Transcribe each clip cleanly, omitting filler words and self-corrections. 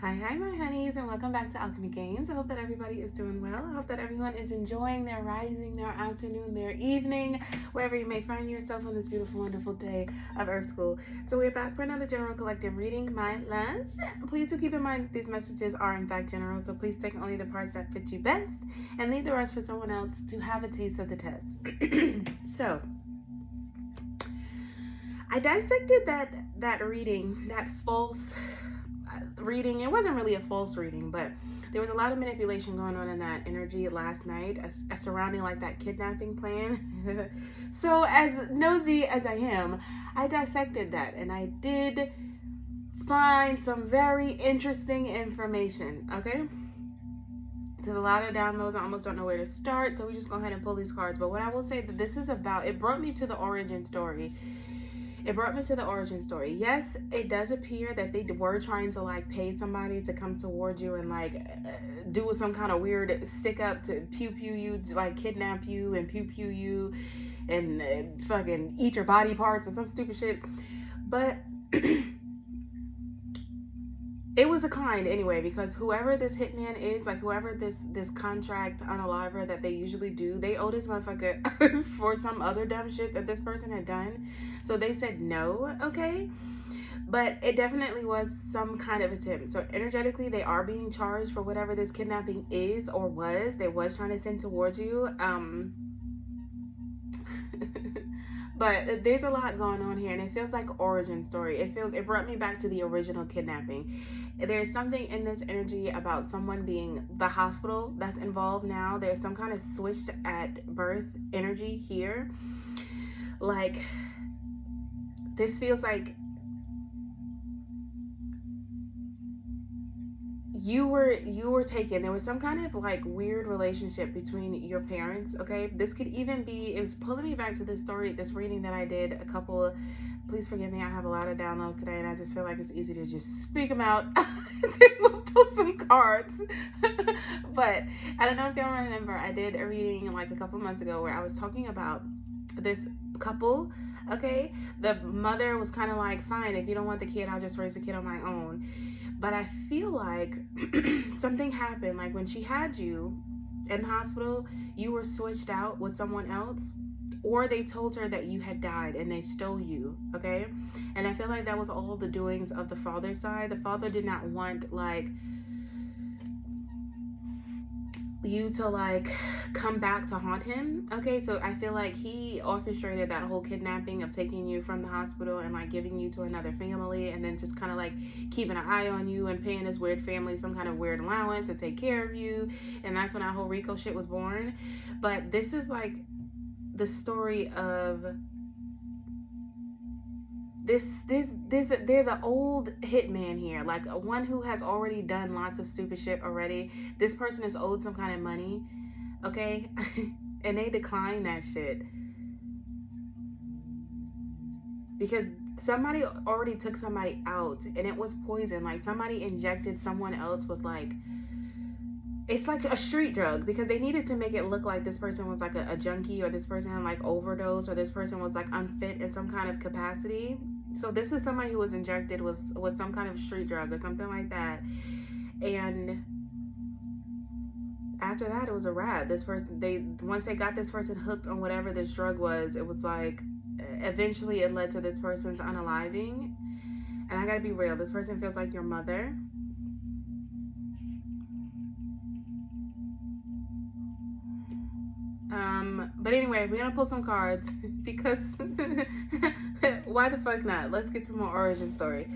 Hi, my honeys, and welcome back to Alchemy Games. I hope that everybody is doing well. I hope that everyone is enjoying their rising, their afternoon, their evening, wherever you may find yourself on this beautiful, wonderful day of Earth School. So we're back for another general collective reading, my loves. Please do keep in mind that these messages are in fact general, so please take only the parts that fit you best and leave the rest for someone else to have a taste of the test. So, I dissected that reading, that false reading. It wasn't really a false reading, but there was a lot of manipulation going on in that energy last night surrounding like that kidnapping plan. So as nosy as I am, I dissected that and I did find some very interesting information. Okay, there's a lot of downloads. I almost don't know where to start, so we just go ahead and pull these cards. But what I will say that this is about, it brought me to the origin story. Yes, it does appear that they were trying to like pay somebody to come towards you and like do some kind of weird stick up to pew you, like kidnap you and pew you and fucking eat your body parts or some stupid shit. But it was declined anyway, because whoever this hitman is, like whoever this contract unaliver that they usually do, they owe this motherfucker for some other dumb shit that this person had done. So they said no, okay? But it definitely was some kind of attempt. So energetically, they are being charged for whatever this kidnapping is or was. They was trying to send towards you. But there's a lot going on here, and it feels like origin story. It brought me back to the original kidnapping. There's something in this energy about someone being the hospital that's involved now. There's some kind of switched at birth energy here. Like, this feels like you were taken. There was some kind of like weird relationship between your parents. Okay, this could even be, it's pulling me back to this story, this reading that I did please forgive me, I have a lot of downloads today and I just feel like it's easy to just speak them out. Then we'll pull some cards. But I don't know if y'all remember, I did a reading like a couple months ago where I was talking about this couple. Okay, the mother was kind of like, fine, if you don't want the kid, I'll just raise the kid on my own. But I feel like something happened. Like when she had you in the hospital, you were switched out with someone else, or they told her that you had died and they stole you, okay? And I feel like that was all the doings of the father's side. The father did not want like you to like come back to haunt him, okay? So I feel like he orchestrated that whole kidnapping of taking you from the hospital and like giving you to another family, and then just kind of like keeping an eye on you and paying this weird family some kind of weird allowance to take care of you. And that's when that whole Rico shit was born. But this is like the story of there's an old hitman here, like one who has already done lots of stupid shit already. This person is owed some kind of money, okay? And they decline that shit because somebody already took somebody out and it was poison. Like somebody injected someone else with like, it's like a street drug, because they needed to make it look like this person was like a junkie, or this person had like overdose, or this person was like unfit in some kind of capacity. So this is somebody who was injected with some kind of street drug or something like that. And after that, it was a wrap. This person, once they got this person hooked on whatever this drug was, it was like, eventually it led to this person's unaliving. And I gotta be real, this person feels like your mother. But anyway, we're gonna pull some cards because why the fuck not? Let's get some more origin story.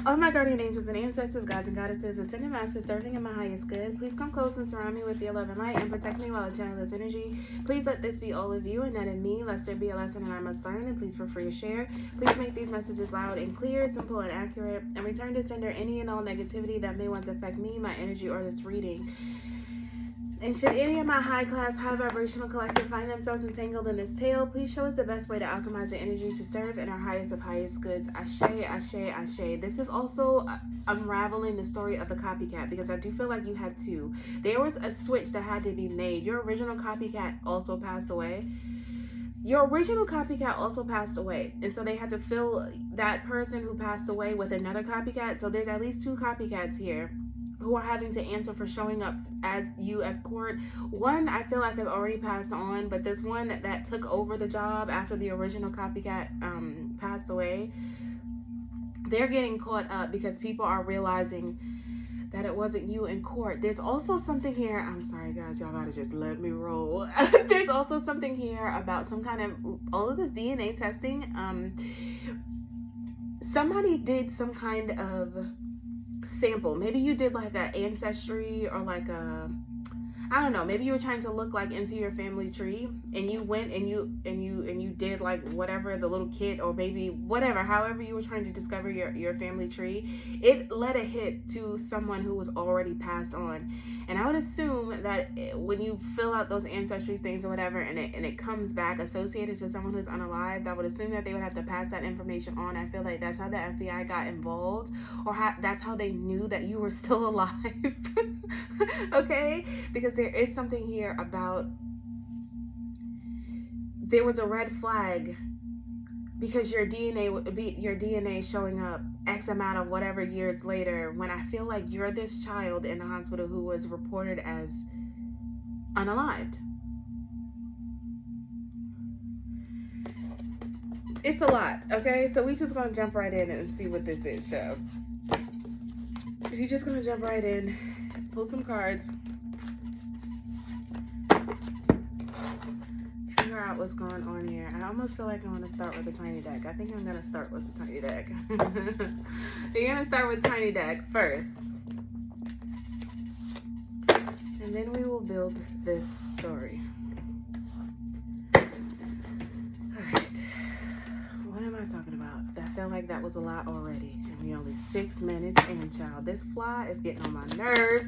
All my guardian angels and ancestors, gods and goddesses, ascended masters serving in my highest good, please come close and surround me with your love and light and protect me while I channel this energy. Please let this be all of you and none of me, lest there be a lesson that I must learn, and please feel free to share. Please make these messages loud and clear, simple and accurate, and return to sender any and all negativity that may want to affect me, my energy, or this reading. And should any of my high-class, high-vibrational collective find themselves entangled in this tale, please show us the best way to alchemize the energy to serve in our highest of highest goods. Ashe, ashe, ashe. This is also unraveling the story of the copycat, because I do feel like you had two. There was a switch that had to be made. Your original copycat also passed away. Your original copycat also passed away, and so they had to fill that person who passed away with another copycat. So there's at least 2 copycats here who are having to answer for showing up as you as court. One I feel like has already passed on, but this one that took over the job after the original copycat passed away, they're getting caught up because people are realizing that it wasn't you in court. There's also something here, I'm sorry guys, y'all gotta just let me roll. There's also something here about some kind of, all of this DNA testing. Somebody did some kind of sample. Maybe you did like a Ancestry or like a, I don't know, maybe you were trying to look like into your family tree, and you went and you did like whatever, the little kit, or maybe whatever, however you were trying to discover your family tree. It led a hit to someone who was already passed on. And I would assume that when you fill out those ancestry things or whatever, and it comes back associated to someone who's unalived, I would assume that they would have to pass that information on. I feel like that's how the FBI got involved, or that's how they knew that you were still alive. Okay, because there is something here about, there was a red flag because your DNA would be your DNA showing up X amount of whatever years later, when I feel like you're this child in the hospital who was reported as unalived. It's a lot, okay? So we just gonna jump right in and see what this is, show. You're just gonna jump right in, pull some cards, figure out what's going on here. I almost feel like I want to start with the tiny deck. I think I'm gonna start with the tiny deck. You're gonna start with tiny deck first, and then we will build this story. Alright, what am I talking about? I feel like that was a lot already, and we only 6 minutes in, child. This fly is getting on my nerves.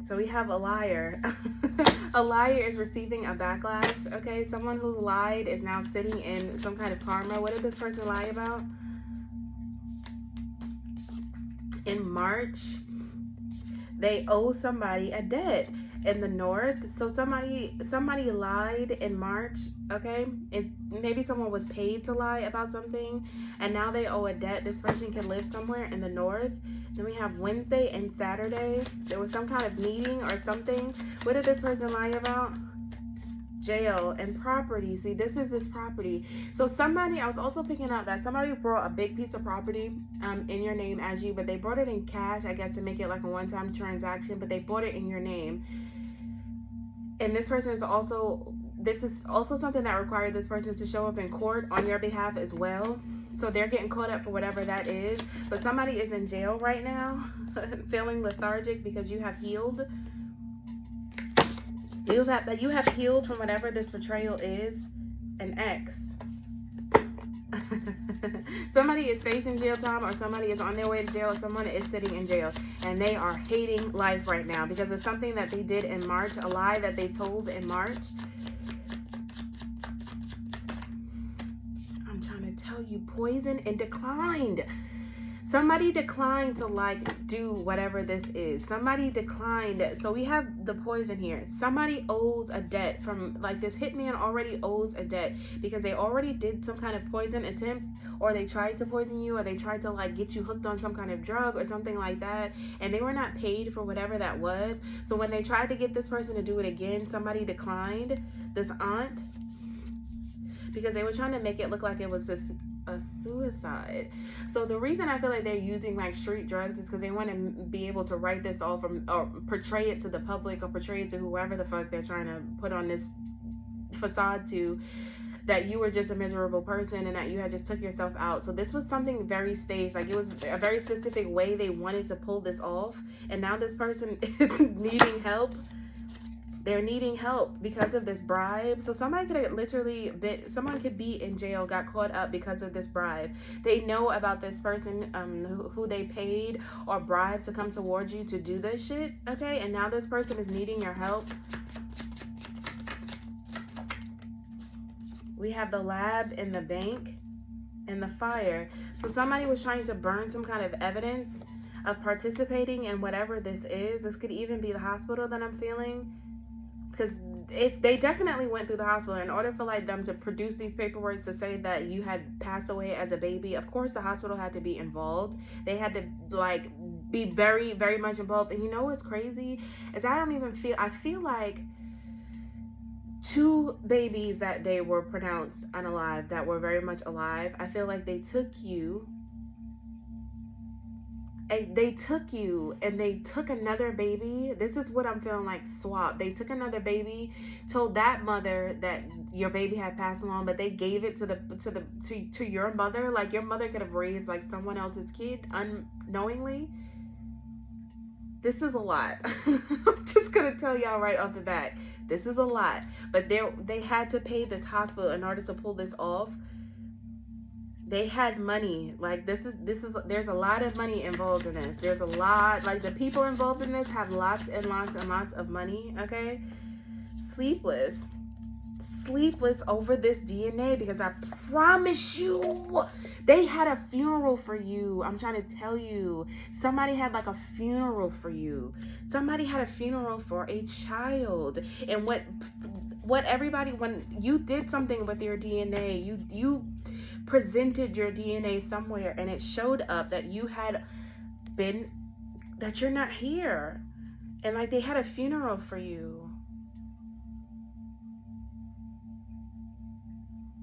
So we have a liar. A liar is receiving a backlash, okay? Someone who lied is now sitting in some kind of karma. What did this person lie about? In March, they owe somebody a debt in the north. So somebody lied in March, okay? And maybe someone was paid to lie about something, and now they owe a debt. This person can live somewhere in the north. Then we have Wednesday and Saturday. There was some kind of meeting or something. What did this person lie about? Jail and property. See, this is this property. So somebody, I was also picking up that somebody brought a big piece of property in your name as you, but they brought it in cash, I guess, to make it like a one-time transaction, but they bought it in your name. And this person is also, this is also something that required this person to show up in court on your behalf as well. So they're getting caught up for whatever that is. But somebody is in jail right now, feeling lethargic because you have healed. You have healed from whatever this betrayal is. An ex. Somebody is facing jail time, or somebody is on their way to jail, or someone is sitting in jail, and they are hating life right now because of something that they did in March, a lie that they told in March. I'm trying to tell you, poison and declined. Somebody declined to like do whatever this is. Somebody declined. So we have the poison here. Somebody owes a debt from, like, this hitman already owes a debt because they already did some kind of poison attempt, or they tried to poison you, or they tried to like get you hooked on some kind of drug or something like that, and they were not paid for whatever that was. So when they tried to get this person to do it again, somebody declined, this aunt, because they were trying to make it look like it was a suicide. So the reason I feel like they're using like street drugs is because they want to be able to write this off from, or portray it to the public, or portray it to whoever the fuck they're trying to put on this facade to, that you were just a miserable person and that you had just took yourself out. So this was something very staged. Like, it was a very specific way they wanted to pull this off, and now this person is needing help. They're needing help because of this bribe. So somebody could have literally been, someone could be in jail, got caught up because of this bribe. They know about this person who they paid or bribed to come towards you to do this shit, okay? And now this person is needing your help. We have the lab and the bank and the fire. So somebody was trying to burn some kind of evidence of participating in whatever this is. This could even be the hospital that I'm feeling, because they definitely went through the hospital in order for like them to produce these paperwork to say that you had passed away as a baby. Of course the hospital had to be involved. They had to like be very, very much involved. And you know what's crazy is I feel like 2 babies that day were pronounced unalive that were very much alive. I feel like they took you and they took another baby. This is what I'm feeling like, swap. They took another baby, told that mother that your baby had passed along, but they gave it to your mother. Like your mother could have raised like someone else's kid unknowingly. This is a lot. I'm just gonna tell y'all right off the bat, this is a lot. But they had to pay this hospital in order to pull this off. They had money. Like this is there's a lot of money involved in this. There's a lot, like the people involved in this have lots and lots and lots of money. Okay, sleepless over this DNA, because I promise you they had a funeral for you. I'm trying to tell you, somebody had like a funeral for you. Somebody had a funeral for a child. And what everybody, when you did something with your DNA, you presented your DNA somewhere and it showed up that you had been, that you're not here, and like they had a funeral for you.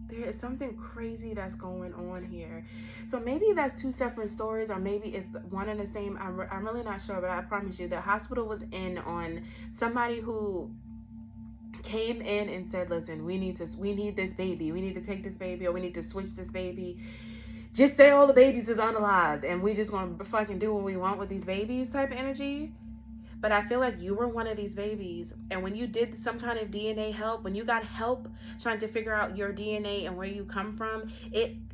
There is something crazy that's going on here. So maybe that's 2 separate stories, or maybe it's one and the same. I'm really not sure, but I promise you the hospital was in on somebody who came in and said, listen, we need this baby, we need to take this baby, or we need to switch this baby. Just say all the babies is unalive and we just gonna fucking do what we want with these babies type of energy. But I feel like you were one of these babies, and when you did some kind of DNA help, when you got help trying to figure out your DNA and where you come from,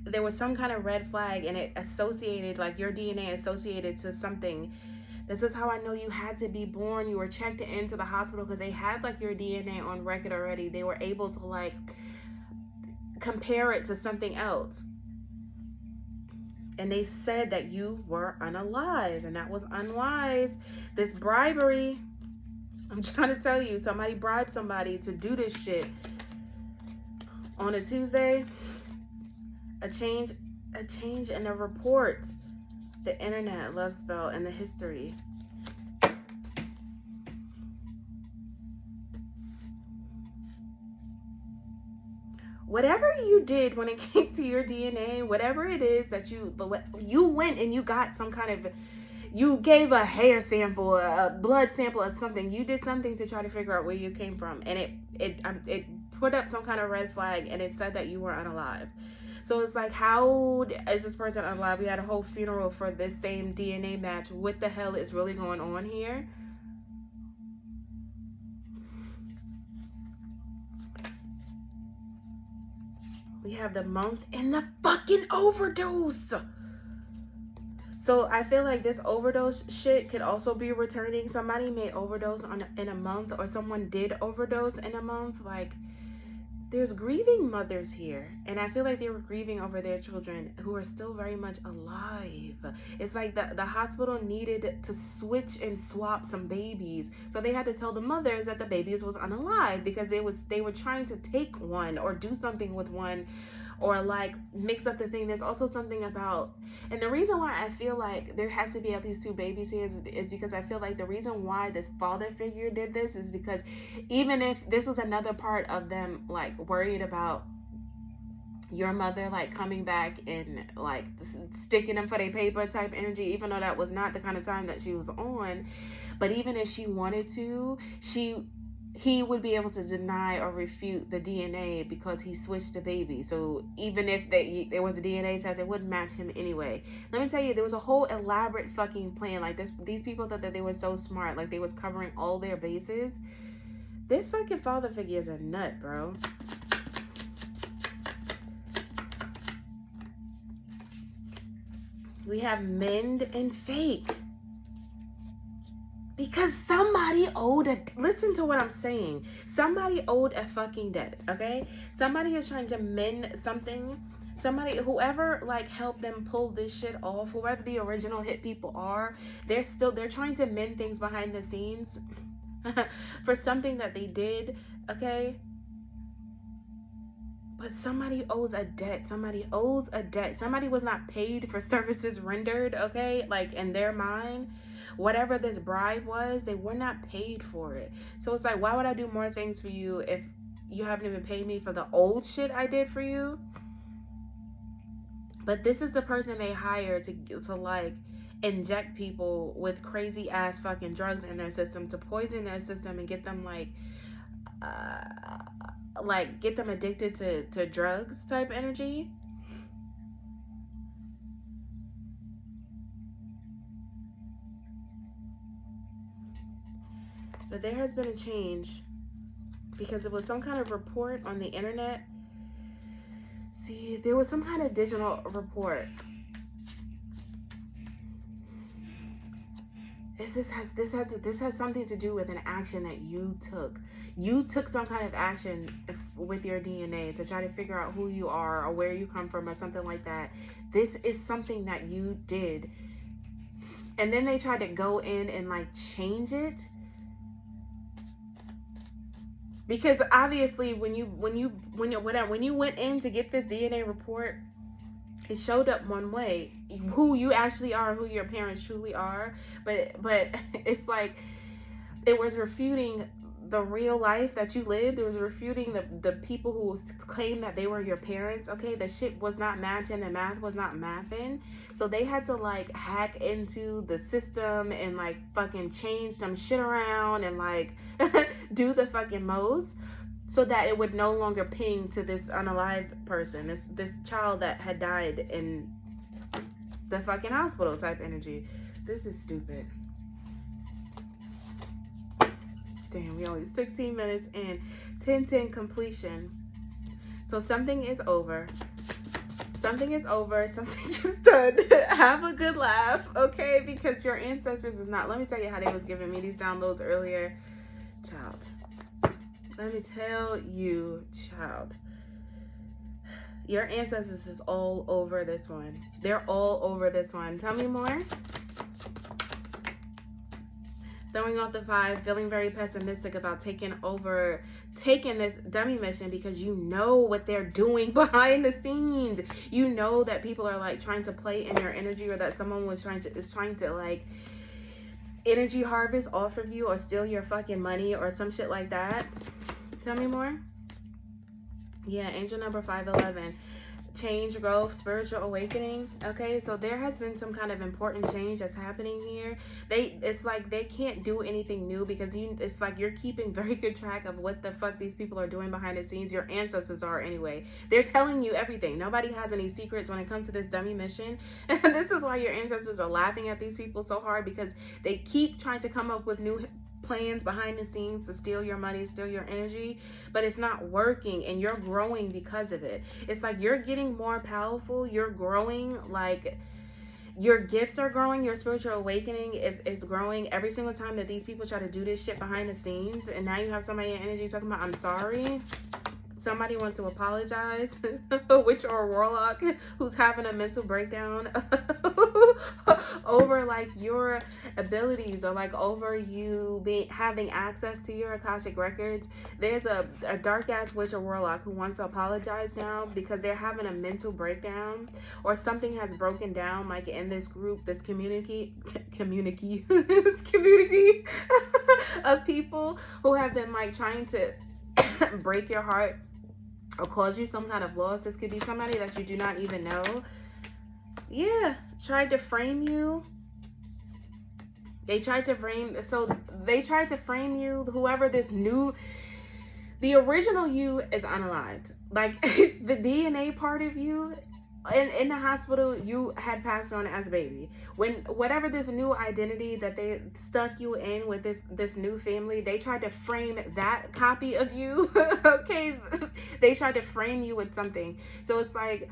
there was some kind of red flag, and it associated, like your DNA associated to something. This is how I know you had to be born. You were checked into the hospital because they had like your DNA on record already. They were able to like compare it to something else. And they said that you were unalive, and that was unwise. This bribery, I'm trying to tell you, somebody bribed somebody to do this shit. On a Tuesday, a change in the report. The internet, love spell, and the history. Whatever you did when it came to your DNA, whatever it is that you went and you got some kind of, you gave a hair sample, a blood sample, or something. You did something to try to figure out where you came from, and it put up some kind of red flag, and it said that you were unalive. So it's like, how is this person unalive? We had a whole funeral for this same DNA match. What the hell is really going on here? We have the month and the fucking overdose. So I feel like this overdose shit could also be returning. Somebody may overdose in a month, or someone did overdose in a month. Like, there's grieving mothers here, and I feel like they were grieving over their children who are still very much alive. It's like the hospital needed to switch and swap some babies, so they had to tell the mothers that the babies was unalive, because they were trying to take one or do something with one, or like mix up the thing. There's also something about, and the reason why I feel like there has to be at least 2 babies here is because I feel like the reason why this father figure did this is because even if this was another part of them like worried about your mother like coming back and like sticking them for their paper type energy, even though that was not the kind of time that she was on, but even if she wanted to, he would be able to deny or refute the DNA because he switched the baby. So even if there was a DNA test, it wouldn't match him anyway. Let me tell you, there was a whole elaborate fucking plan. Like this, these people thought that they were so smart, like they was covering all their bases. This fucking father figure is a nut, bro. We have mend and fake. Because somebody owed listen to what I'm saying. Somebody owed a fucking debt, okay? Somebody is trying to mend something. Somebody, whoever like helped them pull this shit off, whoever the original hit people are, they're trying to mend things behind the scenes for something that they did okay? But somebody owes a debt. Somebody owes a debt. Somebody was not paid for services rendered, okay? Like, in their mind, whatever this bribe was, they were not paid for it. So it's like, why would I do more things for you if you haven't even paid me for the old shit I did for you? But this is the person they hire to like inject people with crazy ass fucking drugs in their system, to poison their system and get them get them addicted to drugs type energy. But there has been a change because it was some kind of report on the internet. See, there was some kind of digital report. This has something to do with an action that you took. You took some kind of action with your DNA to try to figure out who you are or where you come from or something like that. This is something that you did. And then they tried to go in and like change it. Because obviously when you went in to get this DNA report, it showed up one way, who you actually are, who your parents truly are, but it's like it was refuting the real life that you lived. It was refuting the people who claimed that they were your parents. Okay, the shit was not matching, the math was not mathing, so they had to like hack into the system and like fucking change some shit around and like do the fucking most, so that it would no longer ping to this unalive person, this child that had died in the fucking hospital type energy. This is stupid. Damn, we only 16 minutes in. 10-10 completion. So something is over. Something is over. Something is done. Have a good laugh, okay? Because your ancestors is not. Let me tell you how they was giving me these downloads earlier. Child. Let me tell you, child. Your ancestors is all over this one. They're all over this one. Tell me more. Throwing off the 5, feeling very pessimistic about taking this dummy mission because you know what they're doing behind the scenes. You know that people are like trying to play in your energy, or that someone is trying to like energy harvest off of you or steal your fucking money or some shit like that. Tell me more. Yeah, angel number 511. Change, growth, spiritual awakening. Okay, so there has been some kind of important change that's happening here. It's like they can't do anything new because it's like you're keeping very good track of what the fuck these people are doing behind the scenes. Your ancestors are anyway. They're telling you everything. Nobody has any secrets when it comes to this dummy mission. And this is why your ancestors are laughing at these people so hard, because they keep trying to come up with new plans behind the scenes to steal your money, steal your energy, but it's not working, and you're growing because of it. It's like you're getting more powerful, you're growing, like your gifts are growing, your spiritual awakening is growing every single time that these people try to do this shit behind the scenes. And now you have somebody in energy talking about, I'm sorry. Somebody wants to apologize, witch or warlock who's having a mental breakdown over like your abilities, or like over you having access to your Akashic records. There's a dark ass witch or warlock who wants to apologize now because they're having a mental breakdown, or something has broken down like in this group, this community this community of people who have been like trying to break your heart or cause you some kind of loss. This could be somebody that you do not even know. Yeah, tried to frame you. They tried to frame you. Whoever the original you is unalived. Like the DNA part of you in the hospital, you had passed on as a baby. When whatever this new identity that they stuck you in with this new family, they tried to frame that copy of you. Okay, they tried to frame you with something. So it's like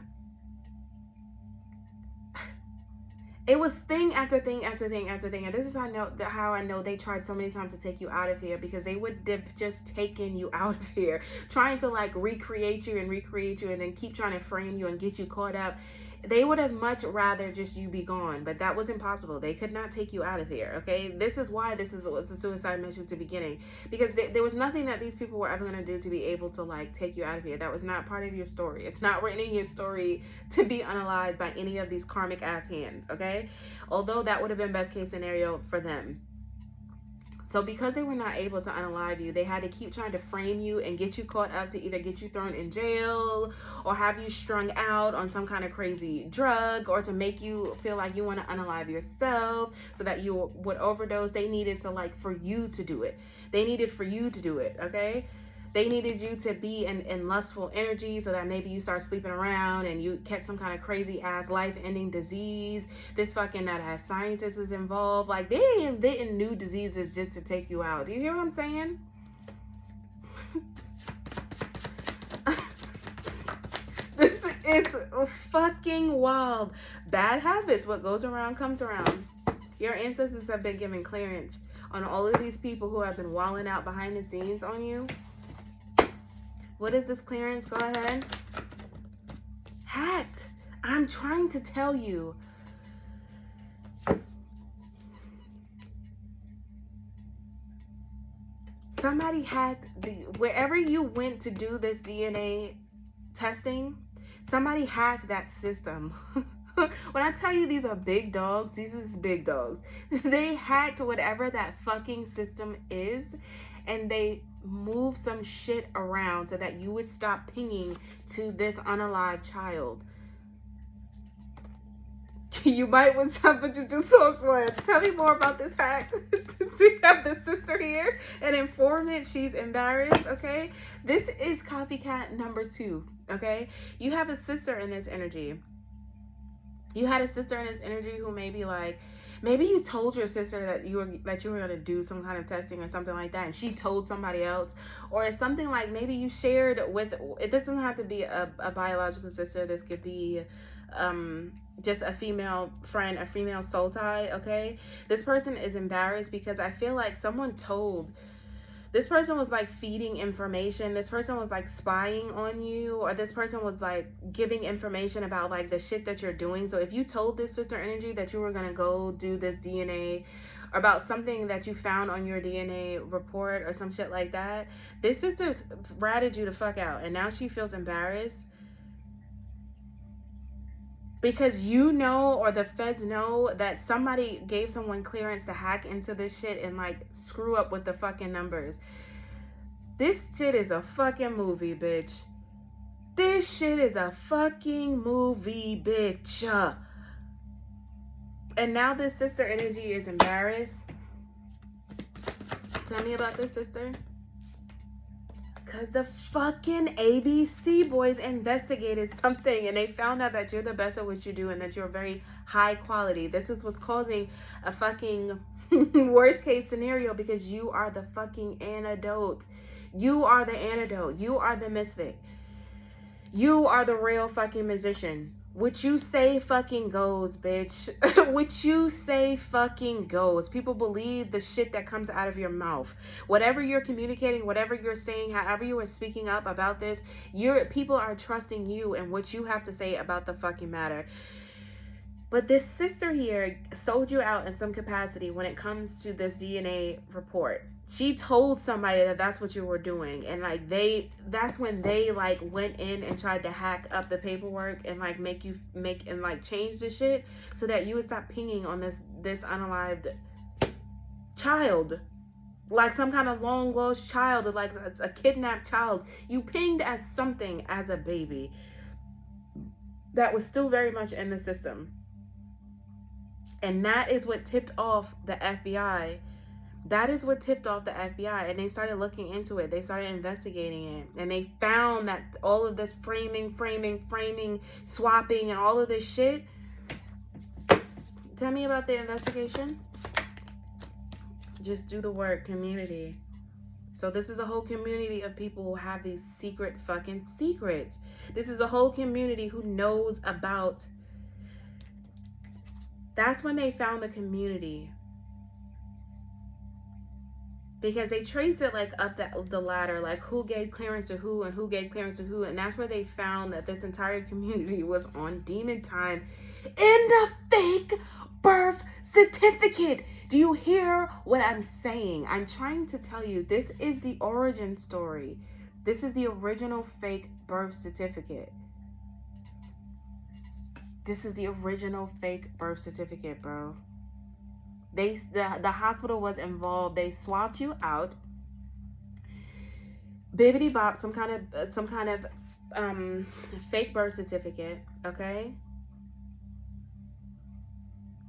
it was thing after thing after thing after thing. And this is how I know they tried so many times to take you out of here, because they would have just taken you out of here, trying to like recreate you and then keep trying to frame you and get you caught up. They would have much rather just you be gone, but that was impossible. They could not take you out of here, okay? This is why this was a suicide mission to beginning, because there was nothing that these people were ever going to do to be able to, like, take you out of here. That was not part of your story. It's not written in your story to be unalived by any of these karmic ass hands, okay? Although that would have been best case scenario for them. So because they were not able to unalive you, they had to keep trying to frame you and get you caught up to either get you thrown in jail or have you strung out on some kind of crazy drug, or to make you feel like you want to unalive yourself so that you would overdose. They needed to, like, for you to do it. They needed for you to do it, okay? They needed you to be in lustful energy so that maybe you start sleeping around and you catch some kind of crazy ass life-ending disease. This fucking nut ass scientist is involved. Like, they ain't inventing new diseases just to take you out. Do you hear what I'm saying? This is fucking wild. Bad habits. What goes around comes around. Your ancestors have been given clearance on all of these people who have been walling out behind the scenes on you. What is this clearance? Go ahead. Hacked. I'm trying to tell you. Somebody hacked wherever you went to do this DNA testing, somebody hacked that system. When I tell you these are big dogs, these is big dogs. They hacked whatever that fucking system is, and they move some shit around so that you would stop pinging to this unalive child. You might want some, but you just so spoiled. Tell me more about this hack. We have the sister here, an informant. She's embarrassed, okay? This is copycat number 2, okay? You have a sister in this energy. You had a sister in this energy who maybe you told your sister that you were going to do some kind of testing or something like that, and she told somebody else. Or it's something like maybe you shared with, it doesn't have to be a biological sister. This could be just a female friend, a female soul tie, okay? This person is embarrassed because I feel like someone told, this person was like feeding information. This person was like spying on you, or this person was like giving information about like the shit that you're doing. So if you told this sister energy that you were going to go do this DNA, or about something that you found on your DNA report or some shit like that, this sister ratted you the fuck out, and now she feels embarrassed because you know, or the feds know, that somebody gave someone clearance to hack into this shit and like screw up with the fucking numbers. This shit is a fucking movie, bitch. This shit is a fucking movie, bitch. And now this sister energy is embarrassed. Tell me about this sister. Because the fucking ABC boys investigated something, and they found out that you're the best at what you do and that you're very high quality. This is what's causing a fucking worst case scenario, because you are the fucking antidote. You are the antidote. You are the mystic. You are the real fucking magician. What you say fucking goes, bitch. What you say fucking goes. People believe the shit that comes out of your mouth. Whatever you're communicating, whatever you're saying, however you are speaking up about this, people are trusting you and what you have to say about the fucking matter. But this sister here sold you out in some capacity when it comes to this DNA report. She told somebody that that's what you were doing, and like that's when they like went in and tried to hack up the paperwork and like change the shit so that you would stop pinging on this unalived child, like some kind of long lost child, or like a kidnapped child. You pinged at something as a baby that was still very much in the system, and that is what tipped off the FBI. That is what tipped off the FBI, and they started looking into it. They started investigating it, and they found that all of this framing, swapping, and all of this shit. Tell me about the investigation. Just do the work, community. So this is a whole community of people who have these secret fucking secrets. This is a whole community who knows about. That's when they found the community. because they traced it like up the ladder, like who gave clearance to who and who gave clearance to who, and that's where they found that this entire community was on demon time in the fake birth certificate. Do you hear what I'm saying? I'm trying to tell you, this is the origin story. This is the original fake birth certificate. This is the original fake birth certificate, bro. The hospital was involved. They swapped you out. Bibbity bop, some kind of fake birth certificate, okay?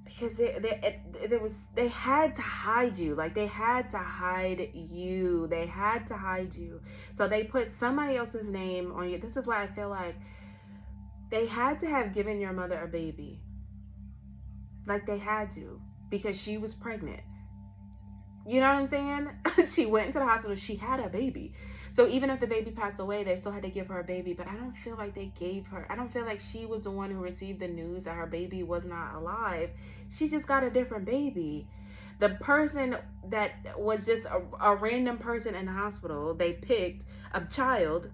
Because they had to hide you. Like, they had to hide you. They had to hide you. So they put somebody else's name on you. This is why I feel like they had to have given your mother a baby. Like, they had to, because she was pregnant. You know what I'm saying? She went into the hospital. She had a baby. So even if the baby passed away, they still had to give her a baby. But I don't feel like they gave her. I don't feel like she was the one who received the news that her baby was not alive. She just got a different baby. The person that was just a random person in the hospital, they picked a child,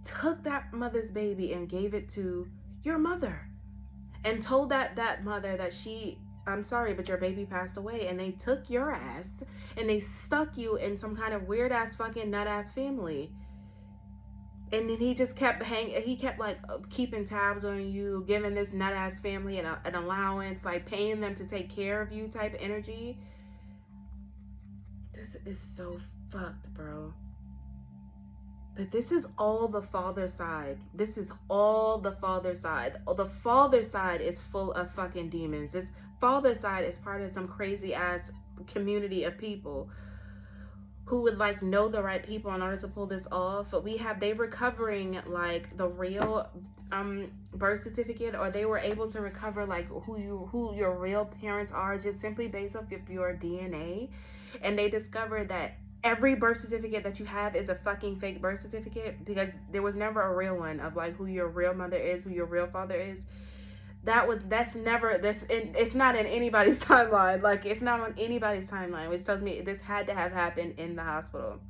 took that mother's baby and gave it to your mother, and told that mother that I'm sorry, but your baby passed away. And they took your ass and they stuck you in some kind of weird ass fucking nut ass family. And then he just kept like keeping tabs on you, giving this nut ass family an allowance, like paying them to take care of you type energy. This is so fucked, bro. But this is all the father side. This is all the father side. The father side is full of fucking demons. This father side is part of some crazy ass community of people who would like know the right people in order to pull this off. But they recovering like the real birth certificate, or they were able to recover like who your real parents are just simply based off of your DNA. And they discovered that every birth certificate that you have is a fucking fake birth certificate, because there was never a real one of like who your real mother is, who your real father is. It's not in anybody's timeline. Like, it's not on anybody's timeline, which tells me this had to have happened in the hospital.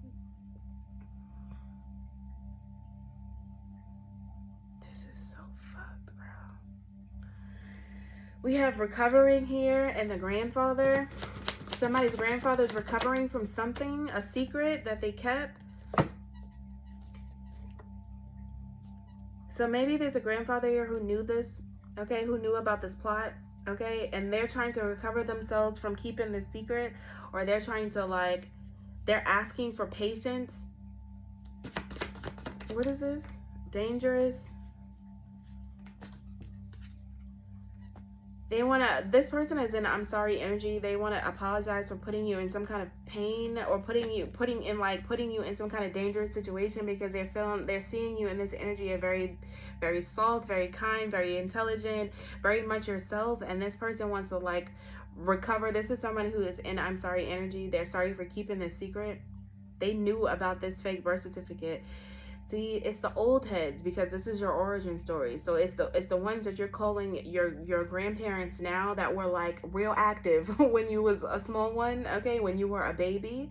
This is so fucked, bro. We have recovering here, and the grandfather. Somebody's grandfather is recovering from something, a secret that they kept. So maybe there's a grandfather here who knew this, okay, who knew about this plot, okay, and they're trying to recover themselves from keeping this secret, or they're trying to they're asking for patience. What is this? Dangerous. This person is in I'm sorry energy. They want to apologize for putting you in some kind of pain, or putting you in some kind of dangerous situation, because they're seeing you in this energy of very, very soft, very kind, very intelligent, very much yourself. And this person wants to recover. This is someone who is in I'm sorry energy. They're sorry for keeping this secret. They knew about this fake birth certificate. See, it's the old heads, because this is your origin story. So it's the ones that you're calling your grandparents now, that were like real active when you was a small one, okay, when you were a baby.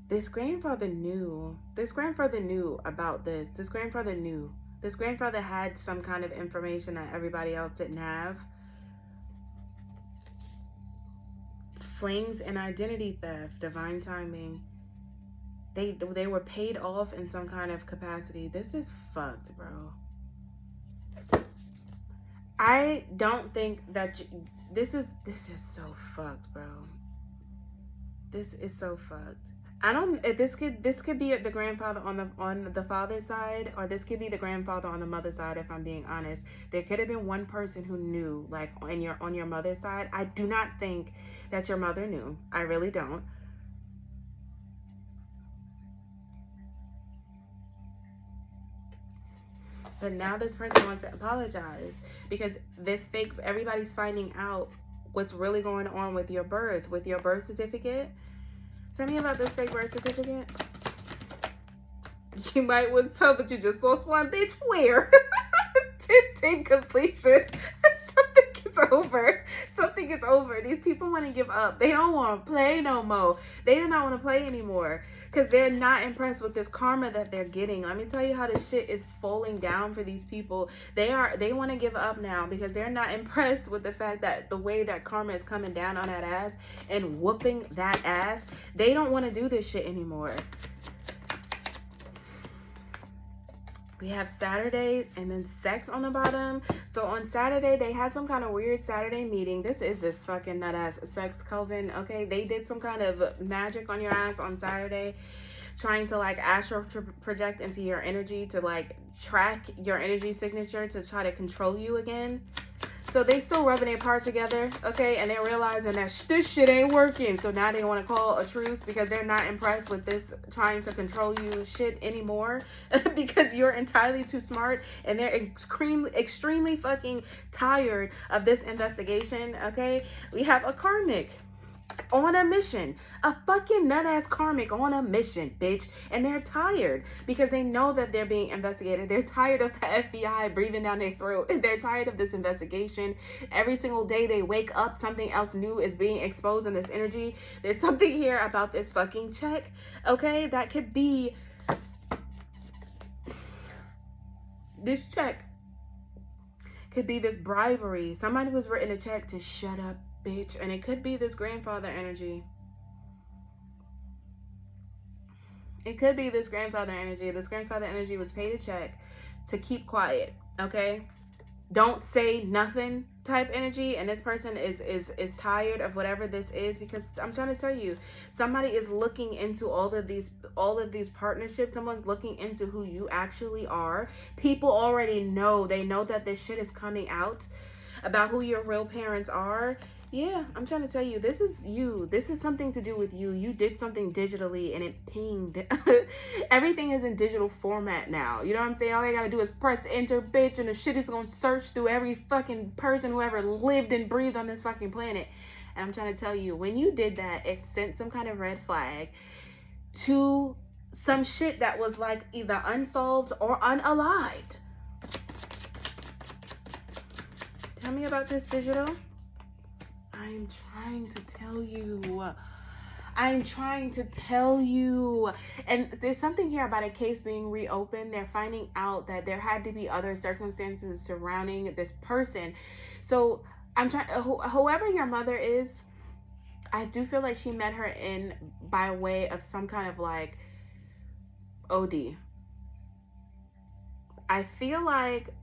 This grandfather knew. This grandfather knew about this. This grandfather knew. This grandfather had some kind of information that everybody else didn't have. Flings and identity theft, divine timing. They were paid off in some kind of capacity. This is fucked, bro. I don't think that this is so fucked, bro. This is so fucked. I don't. This could be the grandfather on the father's side, or this could be the grandfather on the mother's side. If I'm being honest, there could have been one person who knew, like on your mother's side. I do not think that your mother knew. I really don't. But now this person wants to apologize, because everybody's finding out what's really going on with your birth certificate. Tell me about this fake birth certificate. You might want to tell, but you just saw one, bitch. Where? Tinting completion. Something gets more. These people want to give up. They don't want to play no more. They do not want to play anymore because they're not impressed with this karma that they're getting. Let me tell you how this shit is falling down for these people. They want to give up now because they're not impressed with the fact that the way that karma is coming down on that ass and whooping that ass. They don't want to do this shit anymore. We have Saturday and then sex on the bottom. So on Saturday, they had some kind of weird Saturday meeting. This is this fucking nut ass sex coven, okay? They did some kind of magic on your ass on Saturday, trying to like astral project into your energy to like track your energy signature to try to control you again. So they still rubbing their parts together, okay? And they're realizing that this shit ain't working. So now they want to call a truce because they're not impressed with this trying to control you shit anymore because you're entirely too smart, and they're extremely fucking tired of this investigation, okay? We have a karmic on a mission, a fucking nut-ass karmic on a mission, bitch, and they're tired because they know that they're being investigated. They're tired of the FBI breathing down their throat. They're tired of this investigation. Every single day they wake up, something else new is being exposed in this energy. There's something here about this fucking check, okay? That could be this check could be this bribery. Somebody was written a check to shut up, bitch, and it could be this grandfather energy. It could be this grandfather energy. This grandfather energy was paid a check to keep quiet, okay? Don't say nothing type energy, and this person is tired of whatever this is, because I'm trying to tell you, somebody is looking into all of these partnerships. Someone's looking into who you actually are. People already know. They know that this shit is coming out about who your real parents are. Yeah, I'm trying to tell you, this is you. This is something to do with you. You did something digitally and it pinged. Everything is in digital format now. You know what I'm saying? All they gotta do is press enter, bitch, and the shit is gonna search through every fucking person who ever lived and breathed on this fucking planet. And I'm trying to tell you, when you did that, it sent some kind of red flag to some shit that was like either unsolved or unalived. Tell me about this, digital. I'm trying to tell you. I'm trying to tell you. And there's something here about a case being reopened. They're finding out that there had to be other circumstances surrounding this person. So I'm trying, whoever your mother is, I do feel like she met her in by way of some kind of like OD. I feel like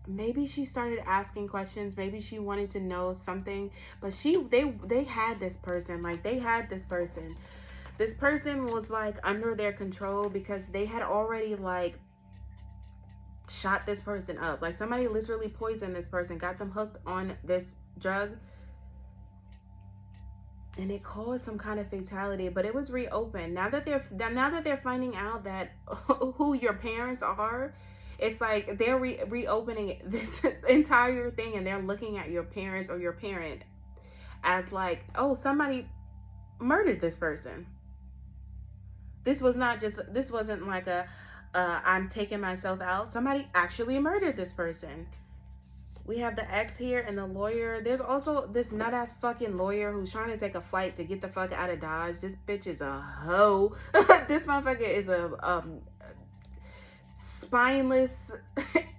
maybe she started asking questions. Maybe she wanted to know something, but they had this person. Like, they had this person. This person was like under their control because they had already like shot this person up. Like, somebody literally poisoned this person, got them hooked on this drug, and it caused some kind of fatality. But it was reopened. Now that they're finding out that who your parents are, it's like they're reopening this entire thing, and they're looking at your parents or your parent as like, oh, somebody murdered this person. This wasn't like a I'm taking myself out. Somebody actually murdered this person. We have the ex here and the lawyer. There's also this nut-ass fucking lawyer who's trying to take a flight to get the fuck out of Dodge. This bitch is a hoe. This motherfucker is a spineless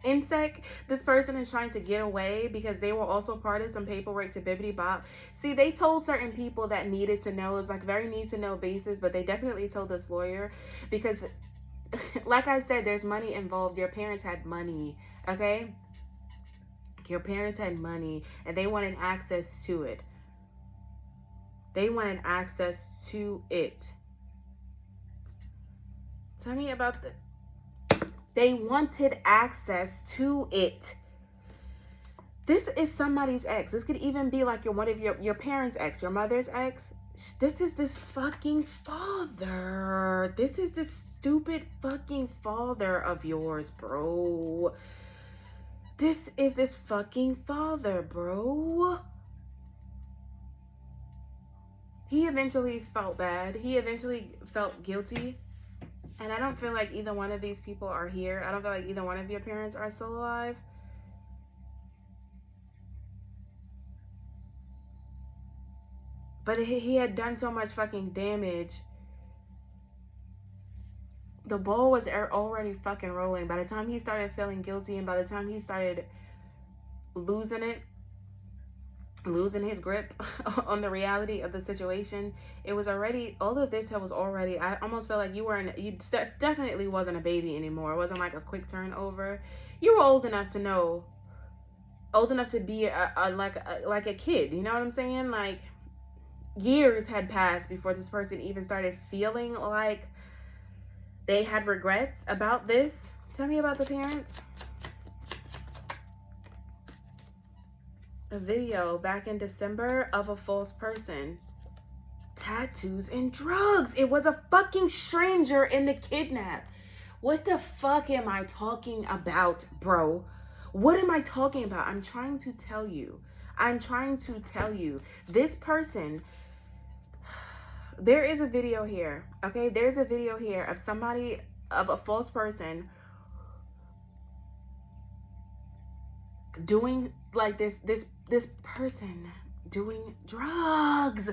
insect. This person is trying to get away because they were also part of some paperwork to bibbity bop. See, they told certain people that needed to know. It's like very need to know basis, but they definitely told this lawyer because like I said, there's money involved. Your parents had money, okay? Your parents had money and they wanted access to it. They wanted access to it. Tell me about they wanted access to it. This is somebody's ex. This could even be like one of your parents' ex, your mother's ex. This is this fucking father. This is this stupid fucking father of yours, bro. This is this fucking father, bro. He eventually felt bad. He eventually felt guilty. And I don't feel like either one of these people are here. I don't feel like either one of your parents are still alive. But he had done so much fucking damage. The ball was already fucking rolling. By the time he started feeling guilty, and by the time he started losing his grip on the reality of the situation, it was already, all of this was already, I almost felt like you definitely wasn't a baby anymore. It wasn't like a quick turnover. You were old enough to know, old enough to be like a kid. You know what I'm saying? Like, years had passed before this person even started feeling like they had regrets about this. Tell me about the parents. A video back in December of a false person. Tattoos and drugs. It was a fucking stranger in the kidnap. What the fuck am I talking about, bro? What am I talking about? I'm trying to tell you. This person, there is a video here, okay? There's a video here of somebody, of a false person doing like this person doing drugs.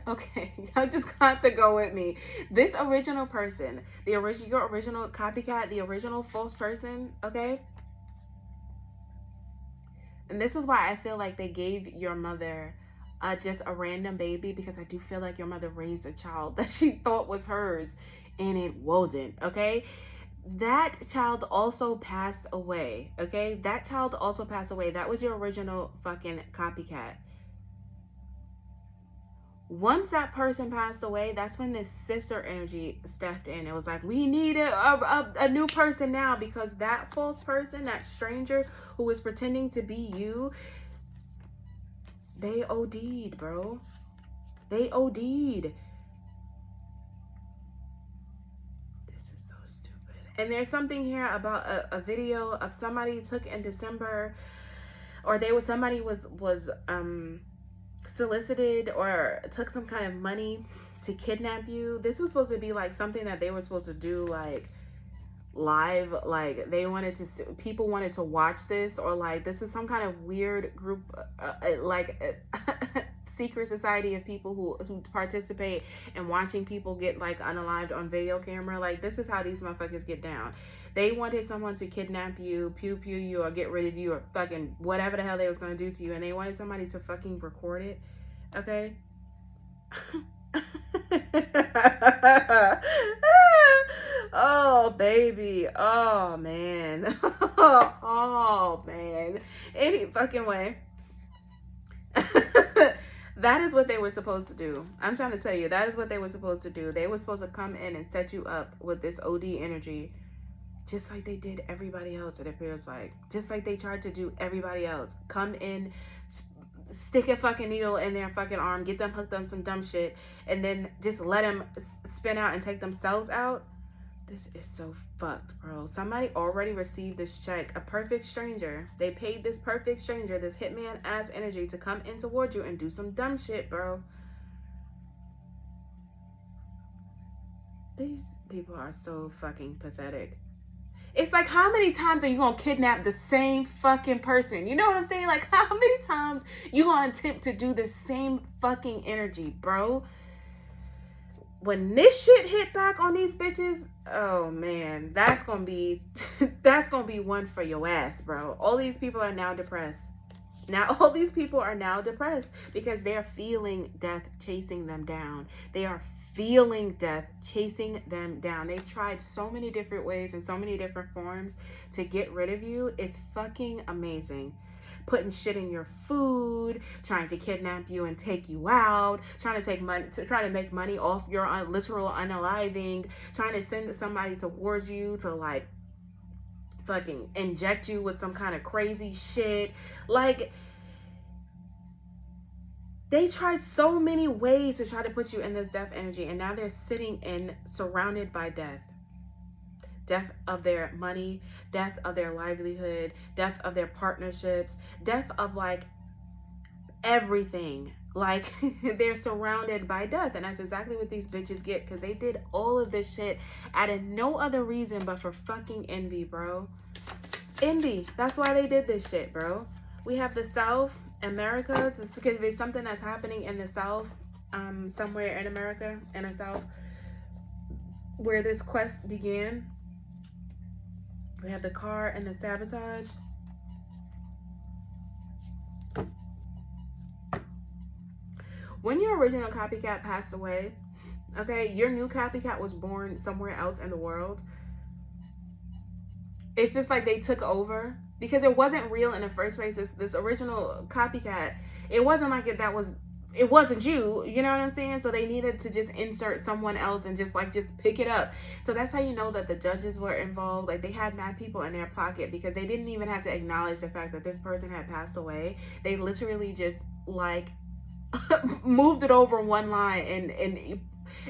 Okay, y'all just got to go with me. This original person, your original copycat, the original false person, okay? And this is why I feel like they gave your mother just a random baby, because I do feel like your mother raised a child that she thought was hers and it wasn't, okay? That child also passed away, okay? That child also passed away. That was your original fucking copycat. Once that person passed away, that's when this sister energy stepped in. It was like, we need a new person now, because that false person, that stranger who was pretending to be you, they OD'd, bro. They OD'd. This is so stupid. And there's something here about a video of somebody took in December, or somebody was solicited or took some kind of money to kidnap you. This was supposed to be like something that they were supposed to do like live, like they wanted to, people wanted to watch this, or like this is some kind of weird group, secret society of people who participate in watching people get like unalived on video camera. Like, this is how these motherfuckers get down. They wanted someone to kidnap you, pew you, or get rid of you, or fucking whatever the hell they was gonna do to you, and they wanted somebody to fucking record it, okay? Oh, baby. Oh, man. Oh, man. Any fucking way. That is what they were supposed to do. I'm trying to tell you, that is what they were supposed to do. They were supposed to come in and set you up with this OD energy, just like they did everybody else, it appears like. Just like they tried to do everybody else. Come in, stick a fucking needle in their fucking arm, get them hooked on some dumb shit, and then just let them spin out and take themselves out. This is so fucked, bro. Somebody already received this check. A perfect stranger. They paid this perfect stranger, this hitman ass energy, to come in toward you and do some dumb shit, bro. These people are so fucking pathetic. It's like, how many times are you gonna kidnap the same fucking person? You know what I'm saying? Like, how many times you gonna attempt to do the same fucking energy, bro? When this shit hit back on these bitches, oh man, that's gonna be one for your ass, bro. All these people are now depressed. All these people are now depressed because they're feeling death chasing them down. They are feeling death chasing them down. They've tried so many different ways and so many different forms to get rid of you. It's fucking amazing. Putting shit in your food, trying to kidnap you and take you out, trying to take money, to try to make money off your literal unaliving, trying to send somebody towards you to like fucking inject you with some kind of crazy shit. Like, they tried so many ways to try to put you in this death energy, and now they're sitting in, surrounded by death. Death of their money, death of their livelihood, death of their partnerships, death of like everything. Like, they're surrounded by death, and that's exactly what these bitches get, because they did all of this shit out of no other reason but for fucking envy, bro. Envy. That's why they did this shit, bro. We have the South America. This could be something that's happening in the South, somewhere in America, in the South, where this quest began. We have the car and the sabotage. When your original copycat passed away, okay, your new copycat was born somewhere else in the world. It's just like they took over because it wasn't real in the first place. This original copycat, it wasn't like it wasn't you, you know what I'm saying? So they needed to just insert someone else and just pick it up. So that's how you know that the judges were involved. Like, they had mad people in their pocket because they didn't even have to acknowledge the fact that this person had passed away. They literally just like moved it over one line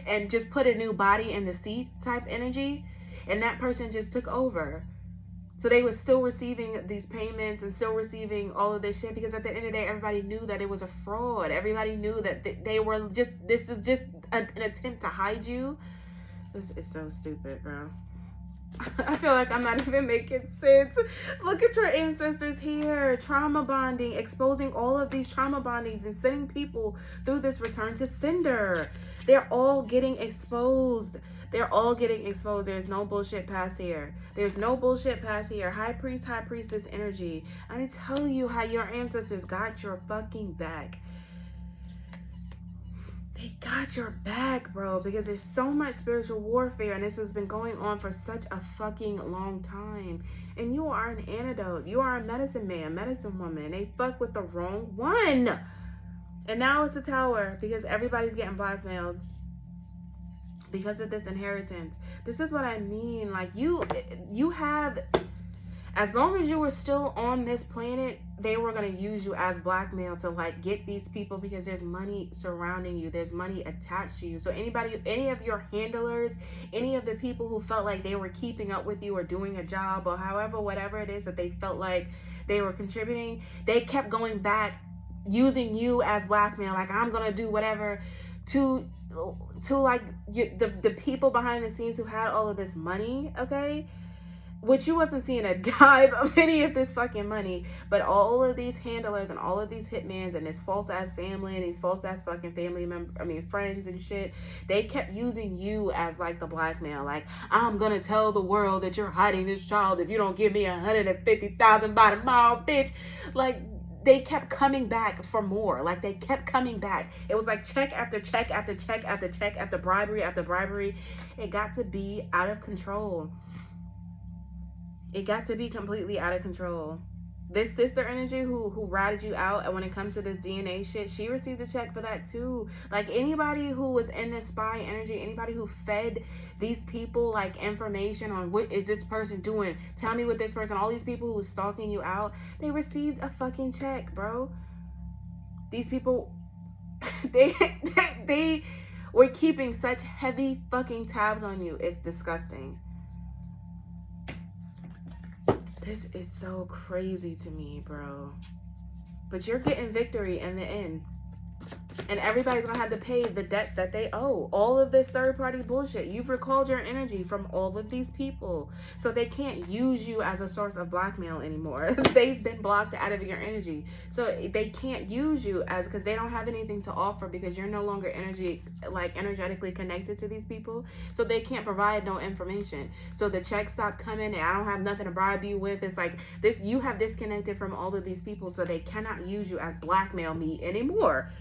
and just put a new body in the seat type energy, and that person just took over. So they were still receiving these payments and still receiving all of this shit because at the end of the day, everybody knew that it was a fraud. Everybody knew that they were this is just an attempt to hide you. This is so stupid, bro. I feel like I'm not even making sense. Look at your ancestors here. Trauma bonding, exposing all of these trauma bondings and sending people through this return to sender. They're all getting exposed. They're all getting exposed. There's no bullshit past here. There's no bullshit past here. High priest, high priestess energy. I tell you how your ancestors got your fucking back. They got your back, bro, because there's so much spiritual warfare and this has been going on for such a fucking long time. And you are an antidote. You are a medicine man, medicine woman. They fuck with the wrong one. And now it's a tower because everybody's getting blackmailed because of this inheritance. This is what I mean. Like, you have, as long as you were still on this planet, they were going to use you as blackmail to like get these people because there's money surrounding you. There's money attached to you. So anybody, any of your handlers, any of the people who felt like they were keeping up with you or doing a job or however, whatever it is that they felt like they were contributing, they kept going back using you as blackmail. Like, I'm going to do whatever to like the people behind the scenes who had all of this money, okay? Which you wasn't seeing a dime of any of this fucking money, but all of these handlers and all of these hitmans and this false ass family and these false ass fucking family friends and shit, they kept using you as like the blackmail. Like, I'm gonna tell the world that you're hiding this child if you don't give me $150,000 by tomorrow, bitch. Like, they kept coming back for more. Like, they kept coming back. It was like check after check after check after check after bribery after bribery. It got to be out of control. It got to be completely out of control. This sister energy who ratted you out, and when it comes to this DNA shit, she received a check for that too. Like, anybody who was in this spy energy, anybody who fed these people like information on what is this person doing, tell me what this person, all these people who was stalking you out, they received a fucking check, bro. These people, they were keeping such heavy fucking tabs on you. It's disgusting. This is so crazy to me, bro. But you're getting victory in the end. And everybody's gonna have to pay the debts that they owe. All of this third-party bullshit. You've recalled your energy from all of these people. So they can't use you as a source of blackmail anymore. They've been blocked out of your energy. So they can't use you because they don't have anything to offer because you're no longer energetically connected to these people. So they can't provide no information. So the checks stop coming and I don't have nothing to bribe you with. It's like this, you have disconnected from all of these people, so they cannot use you as blackmail me anymore.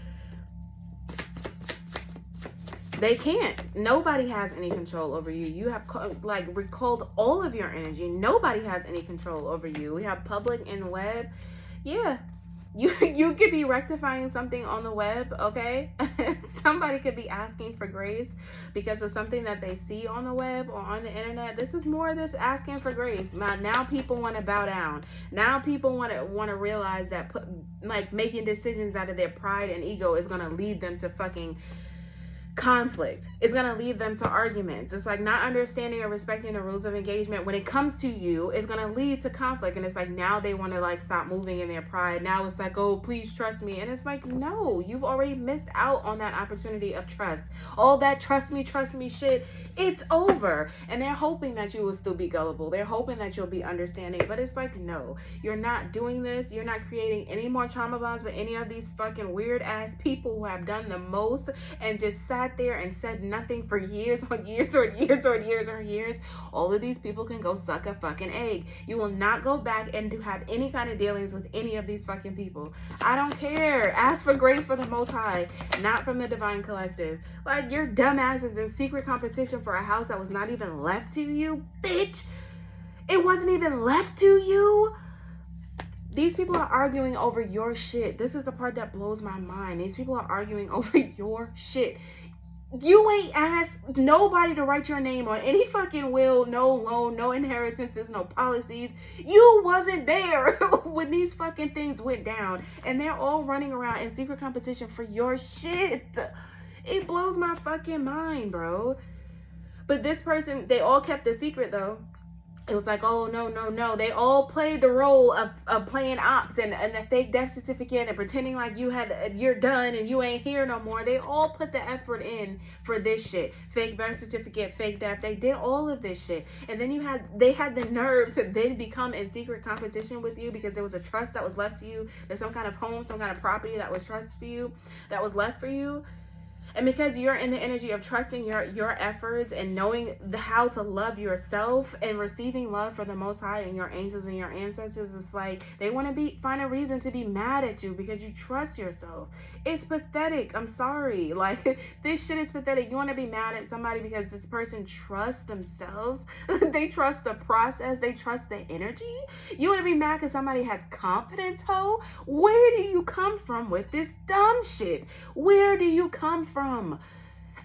They can't. Nobody has any control over you. You have recalled all of your energy. Nobody has any control over you. We have public and web. Yeah. You could be rectifying something on the web, okay? Somebody could be asking for grace because of something that they see on the web or on the internet. This is more this asking for grace. Now people want to bow down. Now people want to realize that making decisions out of their pride and ego is going to lead them to fucking conflict. It's going to lead them to arguments. It's like not understanding or respecting the rules of engagement when it comes to you is going to lead to conflict. And it's like now they want to like stop moving in their pride. Now it's like, oh, please trust me. And it's like, no, you've already missed out on that opportunity of trust. All that trust me shit, it's over. And they're hoping that you will still be gullible. They're hoping that you'll be understanding. But it's like, no, you're not doing this. You're not creating any more trauma bonds with any of these fucking weird ass people who have done the most and just sat there and said nothing for years on years or years or years or years. All of these people can go suck a fucking egg. You will not go back and have any kind of dealings with any of these fucking people. I don't care. Ask for grace for the Most High, not from the Divine Collective. Like, your dumbasses in secret competition for a house that was not even left to you, bitch. It wasn't even left to you. These people are arguing over your shit. This is the part that blows my mind. These people are arguing over your shit. You ain't asked nobody to write your name on any fucking will, no loan, no inheritances, no policies. You wasn't there when these fucking things went down. And they're all running around in secret competition for your shit. It blows my fucking mind, bro. But this person, they all kept the secret though. It was like, oh, no. They all played the role of playing ops and the fake death certificate and pretending like you're done and you ain't here no more. They all put the effort in for this shit. Fake birth certificate, fake death. They did all of this shit. And then they had the nerve to then become in secret competition with you because there was a trust that was left to you. There's some kind of home, some kind of property that was trust for you, that was left for you. And because you're in the energy of trusting your efforts and knowing how to love yourself and receiving love from the Most High and your angels and your ancestors, it's like they want to find a reason to be mad at you because you trust yourself. It's pathetic. I'm sorry. Like, this shit is pathetic. You want to be mad at somebody because this person trusts themselves. They trust the process. They trust the energy. You want to be mad because somebody has confidence, ho? Where do you come from with this dumb shit? Where do you come from?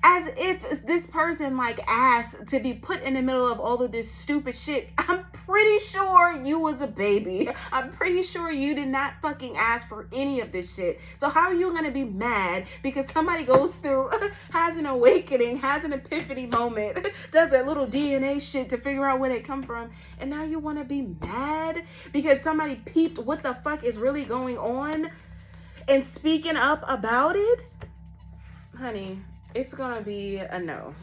As if this person like asked to be put in the middle of all of this stupid shit. I'm pretty sure you was a baby. I'm pretty sure you did not fucking ask for any of this shit. So how are you gonna be mad because somebody goes through, has an awakening, has an epiphany moment, does a little DNA shit to figure out where they come from, and now you want to be mad because somebody peeped what the fuck is really going on and speaking up about it? Honey, it's gonna be a no.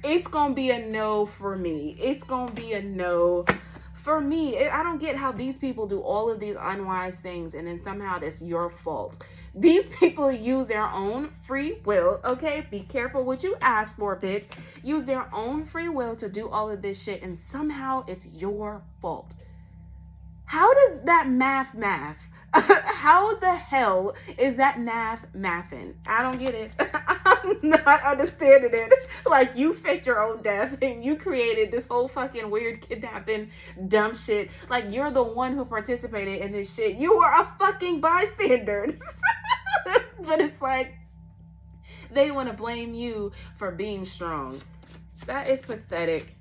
It's gonna be a no for me. It's gonna be a no for me. I don't get how these people do all of these unwise things and then somehow that's your fault. These people use their own free will, okay? Be careful what you ask for, bitch. Use their own free will to do all of this shit and somehow it's your fault. How does that math? How the hell is that mathing? I don't get it. I'm not understanding it. Like, you faked your own death and you created this whole fucking weird kidnapping dumb shit. Like, you're the one who participated in this shit. You are a fucking bystander. But it's like, they want to blame you for being strong. That is pathetic.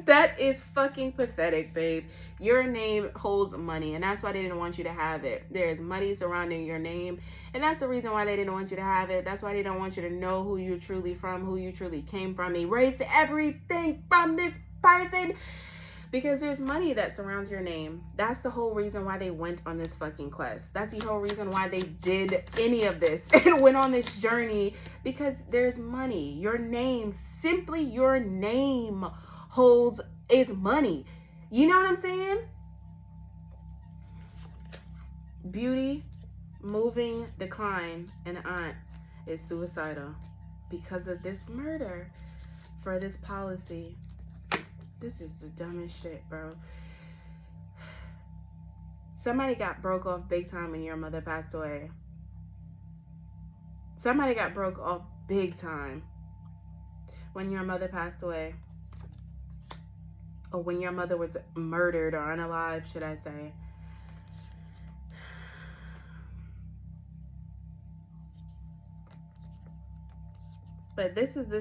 That is fucking pathetic, babe. Your name holds money, and that's why they didn't want you to have it. There's money surrounding your name, and that's the reason why they didn't want you to have it. That's why they don't want you to know who you're truly from, who you truly came from. Erase everything from this person because there's money that surrounds your name. That's the whole reason why they went on this fucking quest. That's the whole reason why they did any of this and went on this journey, because there's money. Your name, simply your name, is money. You know what I'm saying? Beauty, moving, decline, and aunt is suicidal because of this murder for this policy. This is the dumbest shit, bro. Somebody got broke off big time when your mother passed away. Somebody got broke off big time when your mother passed away. Or when your mother was murdered or unalive, should I say. But this is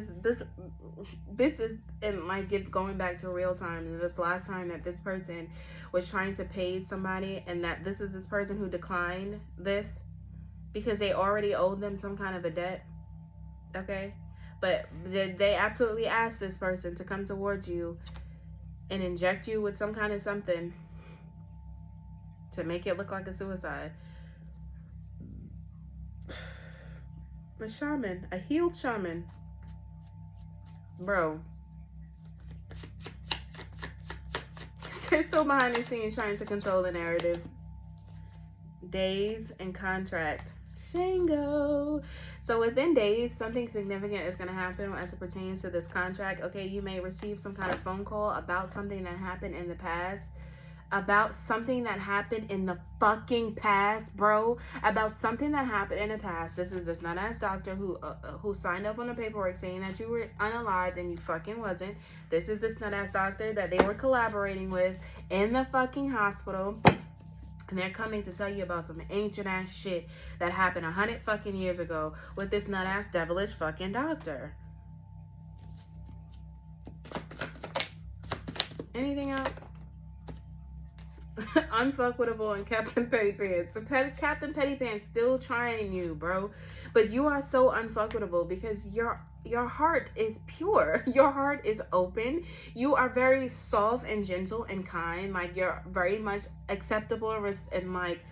and like going back to real time, and this last time that this person was trying to pay somebody, and that this is this person who declined this because they already owed them some kind of a debt. okay? But they absolutely asked this person to come towards you and inject you with some kind of something to make it look like a suicide. A shaman, a healed shaman. Bro. They're still behind the scenes trying to control the narrative. Days and contract. Shango. So within days, something significant is going to happen as it pertains to this contract. Okay, you may receive some kind of phone call about something that happened in the past. About something that happened in the fucking past, bro. About something that happened in the past. This is this nut-ass doctor who signed up on the paperwork saying that you were unalived and you fucking wasn't. This is this nut-ass doctor that they were collaborating with in the fucking hospital. And they're coming to tell you about some ancient ass shit that happened 100 fucking years ago with this nut-ass devilish fucking doctor. Anything else? Unfuckwittable and Captain Petty Pants. So Captain Petty Pants still trying you, bro. But you are so unfuckwittable because your heart is pure. Your heart is open. You are very soft and gentle and kind. Like, you're very much acceptable and like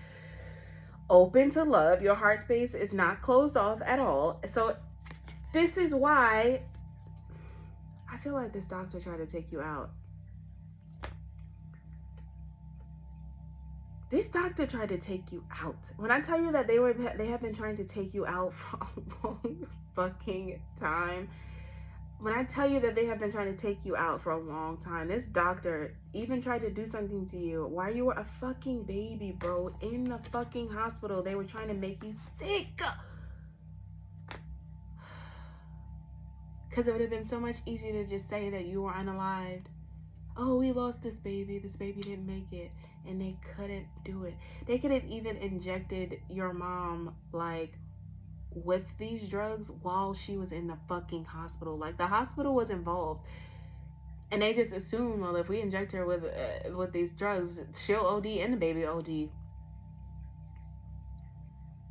open to love. Your heart space is not closed off at all. So this is why I feel like this doctor tried to take you out. This doctor tried to take you out. When I tell you that they have been trying to take you out for a long fucking time. When I tell you that they have been trying to take you out for a long time, this doctor even tried to do something to you while you were a fucking baby, bro, in the fucking hospital. They were trying to make you sick. Because it would have been so much easier to just say that you were unalived. Oh, we lost this baby. This baby didn't make it. And they couldn't do it. They could have even injected your mom, like, with these drugs while she was in the fucking hospital. Like, the hospital was involved. And they just assumed, well, if we inject her with these drugs, she'll OD and the baby OD.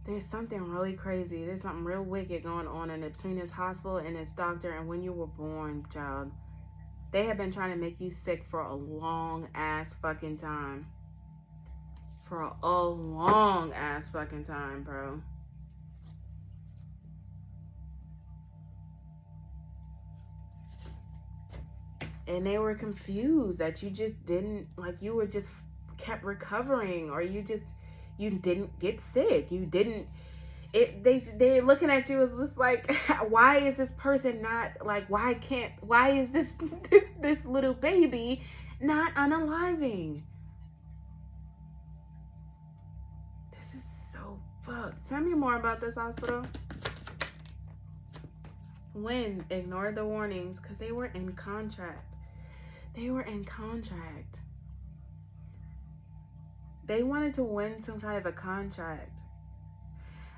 There's something really crazy. There's something real wicked going on in between this hospital and this doctor and when you were born, child. They have been trying to make you sick for a long ass fucking time. For a long ass fucking time, bro. And they were confused that you just didn't, like, you were just kept recovering, or you didn't get sick. You didn't, they looking at you as just like, why is this person not, like, why is this little baby not unaliving? This is so fucked. Tell me more about this hospital. When? Ignore the warnings, because they were in contract. They were in contract. They wanted to win some kind of a contract.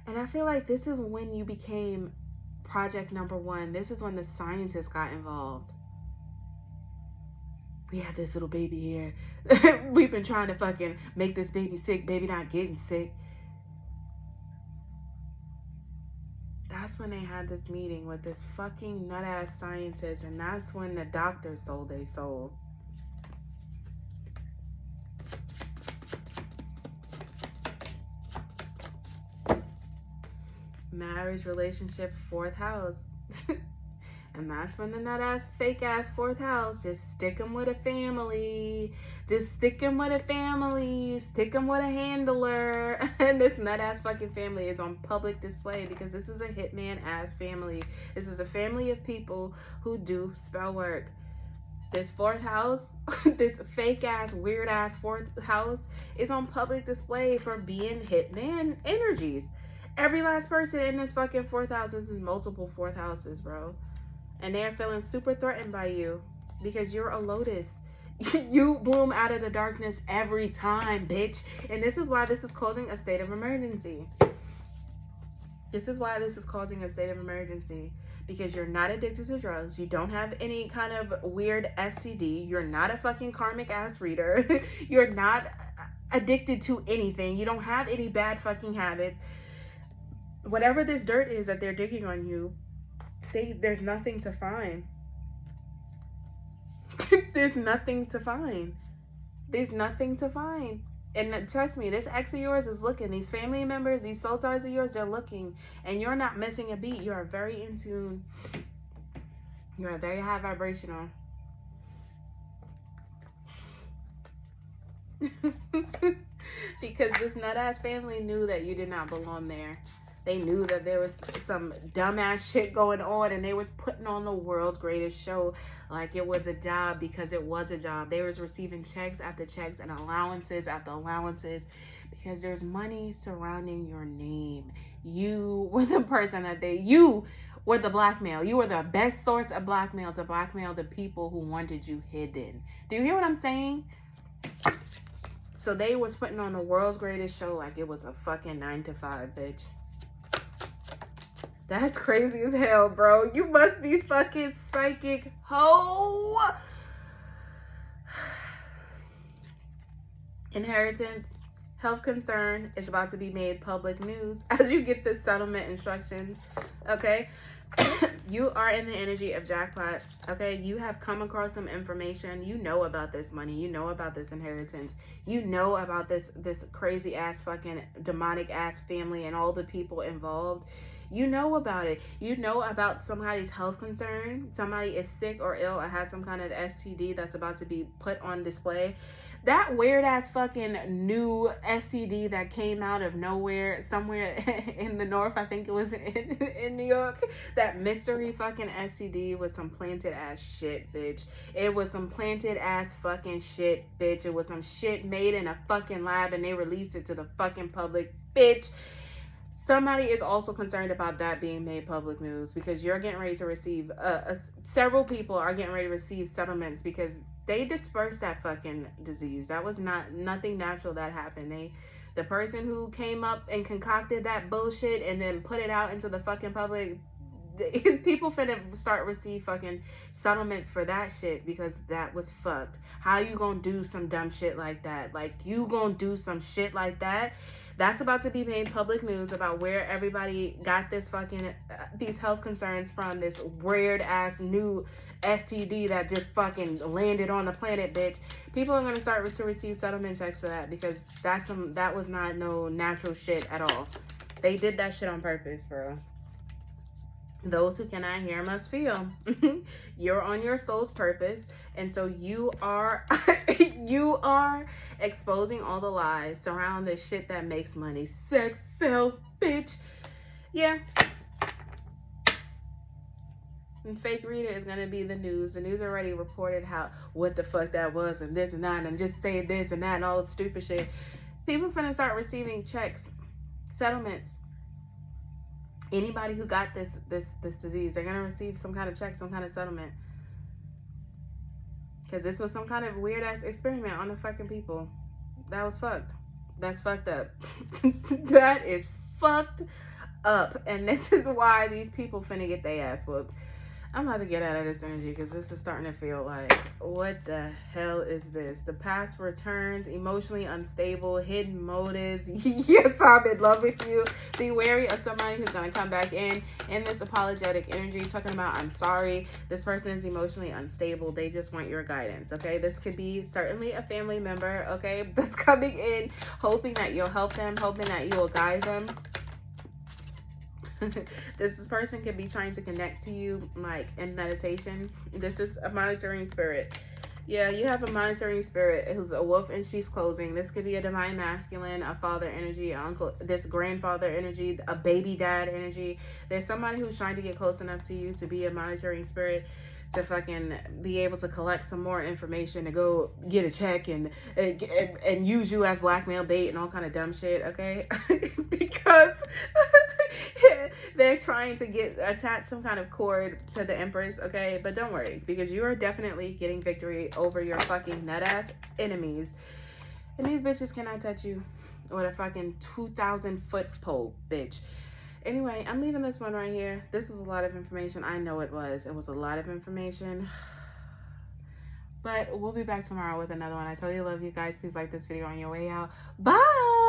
And I feel like this is when you became project number one. This is when the scientists got involved. We have this little baby here. We've been trying to fucking make this baby sick. Baby not getting sick. That's when they had this meeting with this fucking nut-ass scientist. And that's when the doctors sold their soul. Marriage, relationship, fourth house. And that's when the nut-ass, fake-ass fourth house, just stick them with a family. Just stick them with a family. Stick them with a handler. And this nut-ass fucking family is on public display because this is a hitman-ass family. This is a family of people who do spell work. This fourth house, this fake-ass, weird-ass fourth house is on public display for being hitman energies. Every last person in this fucking fourth house is in multiple fourth houses, bro. And they're feeling super threatened by you because you're a lotus. You bloom out of the darkness every time, bitch. And this is why this is causing a state of emergency. This is why this is causing a state of emergency. Because you're not addicted to drugs. You don't have any kind of weird STD. You're not a fucking karmic ass reader. You're not addicted to anything. You don't have any bad fucking habits. Whatever this dirt is that they're digging on you, There's nothing to find. There's nothing to find. There's nothing to find. And trust me, this ex of yours is looking. These family members, these soul ties of yours, they're looking. And you're not missing a beat. You are very in tune. You're very high vibrational. Because this nut-ass family knew that you did not belong there. They knew that there was some dumbass shit going on, and they was putting on the world's greatest show like it was a job, because it was a job. They was receiving checks after checks and allowances after allowances, because there's money surrounding your name. You were the person that you were the blackmail. You were the best source of blackmail to blackmail the people who wanted you hidden. Do you hear what I'm saying? So they was putting on the world's greatest show like it was a fucking 9 to 5, bitch. That's crazy as hell, bro. You must be fucking psychic ho. Inheritance, health concern is about to be made public news as you get the settlement instructions, okay? You are in the energy of jackpot, okay? You have come across some information. You know about this money. You know about this inheritance. You know about this crazy ass fucking demonic ass family and all the people involved. You know about it. You know about somebody's health concern. Somebody is sick or ill or has some kind of STD that's about to be put on display. That weird ass fucking new STD that came out of nowhere somewhere in the north, I think it was in New York. That mystery fucking STD was some planted ass shit, bitch. It was some planted ass fucking shit, bitch. It was some shit made in a fucking lab and they released it to the fucking public, bitch. Somebody is also concerned about that being made public news, because you're getting ready to receive, several people are getting ready to receive settlements because they dispersed that fucking disease. That was nothing natural that happened. The person who came up and concocted that bullshit and then put it out into the fucking public, people finna start receive fucking settlements for that shit, because that was fucked. How you gonna do some dumb shit like that? Like, you gonna do some shit like that? That's about to be made public news about where everybody got this fucking, these health concerns from, this weird ass new STD that just fucking landed on the planet, bitch. People are going to start to receive settlement checks for that, because that was not no natural shit at all. They did that shit on purpose, bro. Those who cannot hear must feel. You're on your soul's purpose, and so you are you are exposing all the lies surrounding the shit that makes money. Sex sells, bitch. Yeah. And fake reader is gonna be the news. The news already reported what the fuck that was and this and that and just say this and that and all the stupid shit. People finna start receiving checks, settlements. Anybody who got this disease, they're gonna receive some kind of check, some kind of settlement. Because this was some kind of weird ass experiment on the fucking people. That was fucked. That's fucked up. That is fucked up. And this is why these people finna get their ass whooped. I'm about to get out of this energy because this is starting to feel like, what the hell is this? The past returns, emotionally unstable, hidden motives. Yes, I'm in love with you. Be wary of somebody who's going to come back in this apologetic energy, talking about, I'm sorry. This person is emotionally unstable. They just want your guidance, okay? This could be certainly a family member, okay, that's coming in, hoping that you'll help them, hoping that you will guide them. This person could be trying to connect to you like in meditation. This is a monitoring spirit. Yeah, you have a monitoring spirit who's a wolf in sheep clothing. This could be a divine masculine, a father energy, an uncle, this grandfather energy, a baby dad energy. There's somebody who's trying to get close enough to you to be a monitoring spirit, to fucking be able to collect some more information, to go get a check and use you as blackmail bait and all kind of dumb shit, okay? Because they're trying to attach some kind of cord to the Empress, okay? But don't worry, because you are definitely getting victory over your fucking nut-ass enemies. And these bitches cannot touch you with a fucking 2,000-foot pole, bitch. Anyway, I'm leaving this one right here. This is a lot of information. I know it was. It was a lot of information. But we'll be back tomorrow with another one. I totally love you guys. Please like this video on your way out. Bye!